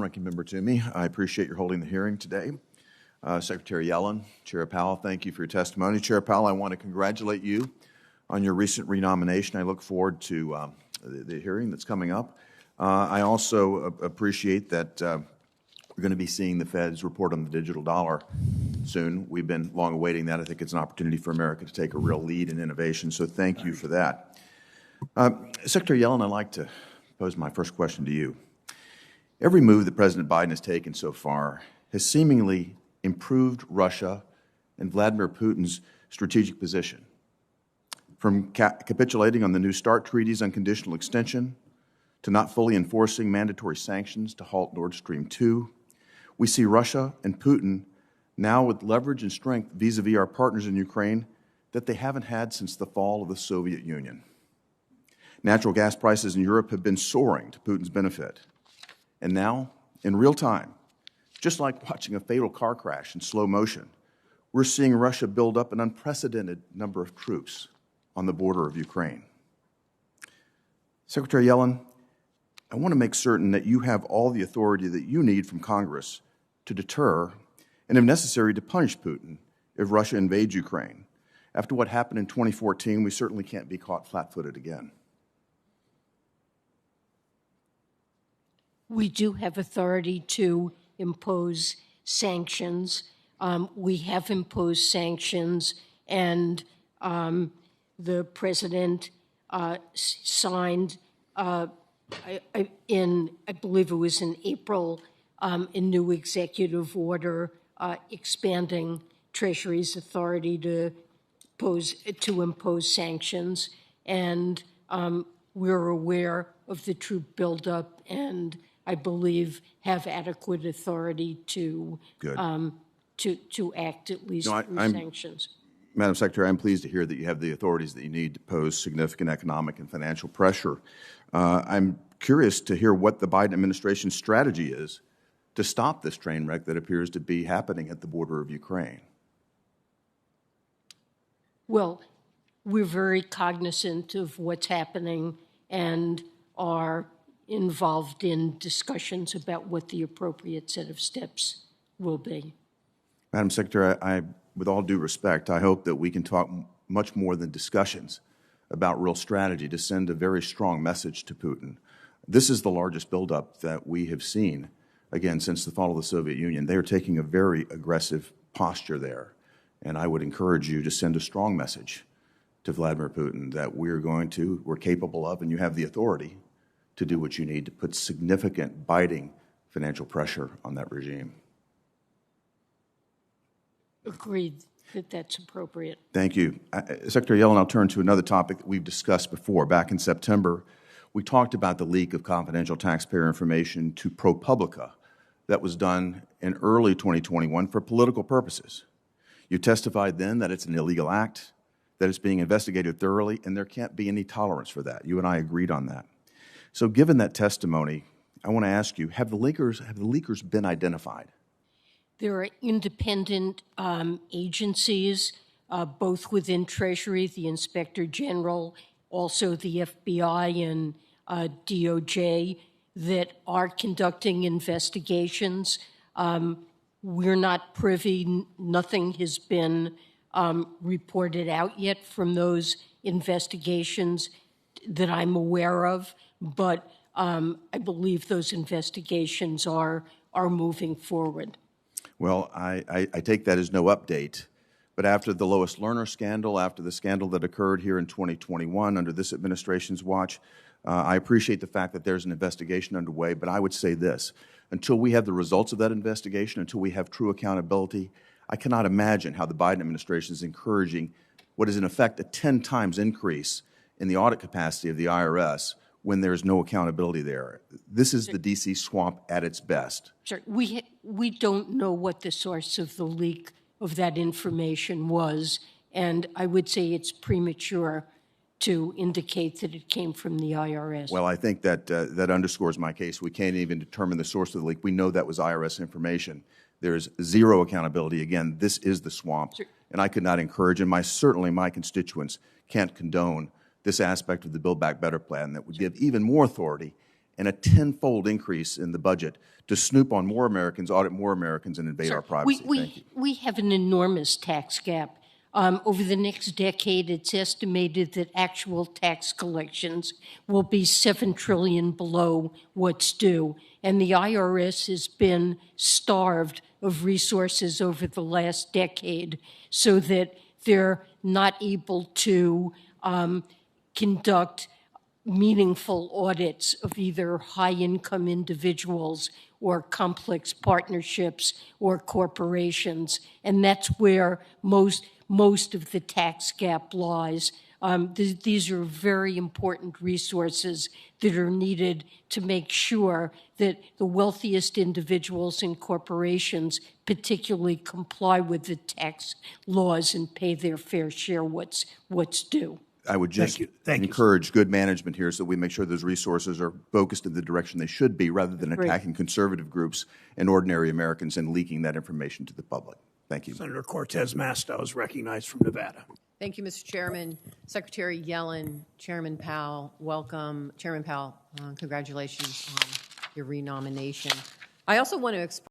Ranking Member Toomey, I appreciate your holding the hearing today. Secretary Yellen, Chair Powell, thank you for your testimony. Chair Powell, I want to congratulate you on your recent renomination. I look forward to the hearing that's coming up. I also appreciate that we're going to be seeing the Fed's report on the digital dollar soon. We've been long awaiting that. I think it's an opportunity for America to take a real lead in innovation, so thank you for that. Secretary Yellen, I'd like to pose my first question to you. Every move that President Biden has taken so far has seemingly improved Russia and Vladimir Putin's strategic position. From capitulating on the New START treaty's unconditional extension to not fully enforcing mandatory sanctions to halt Nord Stream 2, we see Russia and Putin now with leverage and strength vis-a-vis our partners in Ukraine that they haven't had since the fall of the Soviet Union. Natural gas prices in Europe have been soaring to Putin's benefit. And now, in real time, just like watching a fatal car crash in slow motion, we're seeing Russia build up an unprecedented number of troops on the border of Ukraine. Secretary Yellen, I want to make certain that you have all the authority that you need from Congress to deter and, if necessary, to punish Putin if Russia invades Ukraine. After what happened in 2014, we certainly can't be caught flat-footed again. We do have authority to impose sanctions. We have imposed sanctions, and the president signed I believe it was in April, a new executive order expanding Treasury's authority to impose sanctions, and we're aware of the troop buildup and I believe have adequate authority to act at least through sanctions. Madam Secretary, I'm pleased to hear that you have the authorities that you need to pose significant economic and financial pressure. I'm curious to hear what the Biden administration's strategy is to stop this train wreck that appears to be happening at the border of Ukraine. Well, we're very cognizant of what's happening and are involved in discussions about what the appropriate set of steps will be. Madam Secretary, with all due respect, I hope that we can talk much more than discussions about real strategy to send a very strong message to Putin. This is the largest buildup that we have seen, again, since the fall of the Soviet Union. They are taking a very aggressive posture there, and I would encourage you to send a strong message to Vladimir Putin that we're capable of, and you have the authority to do what you need to put significant, biting financial pressure on that regime. Agreed that that's appropriate. Thank you. Secretary Yellen, I'll turn to another topic that we've discussed before. Back in September, we talked about the leak of confidential taxpayer information to ProPublica that was done in early 2021 for political purposes. You testified then that it's an illegal act, that it's being investigated thoroughly, and there can't be any tolerance for that. You and I agreed on that. So given that testimony, I want to ask you, have the leakers been identified? There are independent agencies, both within Treasury, the Inspector General, also the FBI and DOJ, that are conducting investigations. We're not privy, nothing has been reported out yet from those investigations that I'm aware of, but I believe those investigations are moving forward. Well, I take that as no update, but after the Lois Lerner scandal, after the scandal that occurred here in 2021 under this administration's watch, I appreciate the fact that there's an investigation underway, but I would say this: until we have the results of that investigation, until we have true accountability, I cannot imagine how the Biden administration is encouraging what is in effect a 10 times increase in the audit capacity of the IRS when there's no accountability there. This is the D.C. swamp at its best. Sure. We don't know what the source of the leak of that information was, and I would say it's premature to indicate that it came from the IRS. Well, I think that that underscores my case. We can't even determine the source of the leak. We know that was IRS information. There's zero accountability. Again, this is the swamp, sure. And I could not encourage, and certainly my constituents can't condone this aspect of the Build Back Better plan that would give even more authority and a tenfold increase in the budget to snoop on more Americans, audit more Americans, and invade our privacy. Thank you. We have an enormous tax gap. Over the next decade, it's estimated that actual tax collections will be $7 trillion below what's due. And the IRS has been starved of resources over the last decade so that they're not able to conduct meaningful audits of either high-income individuals or complex partnerships or corporations. And that's where most of the tax gap lies. These are very important resources that are needed to make sure that the wealthiest individuals and corporations particularly comply with the tax laws and pay their fair share what's due. I would just encourage good management here so that we make sure those resources are focused in the direction they should be rather than attacking conservative groups and ordinary Americans and leaking that information to the public. Thank you. Senator Cortez Masto is recognized from Nevada. Thank you, Mr. Chairman. Secretary Yellen, Chairman Powell, welcome. Chairman Powell, congratulations on your renomination. I also want to express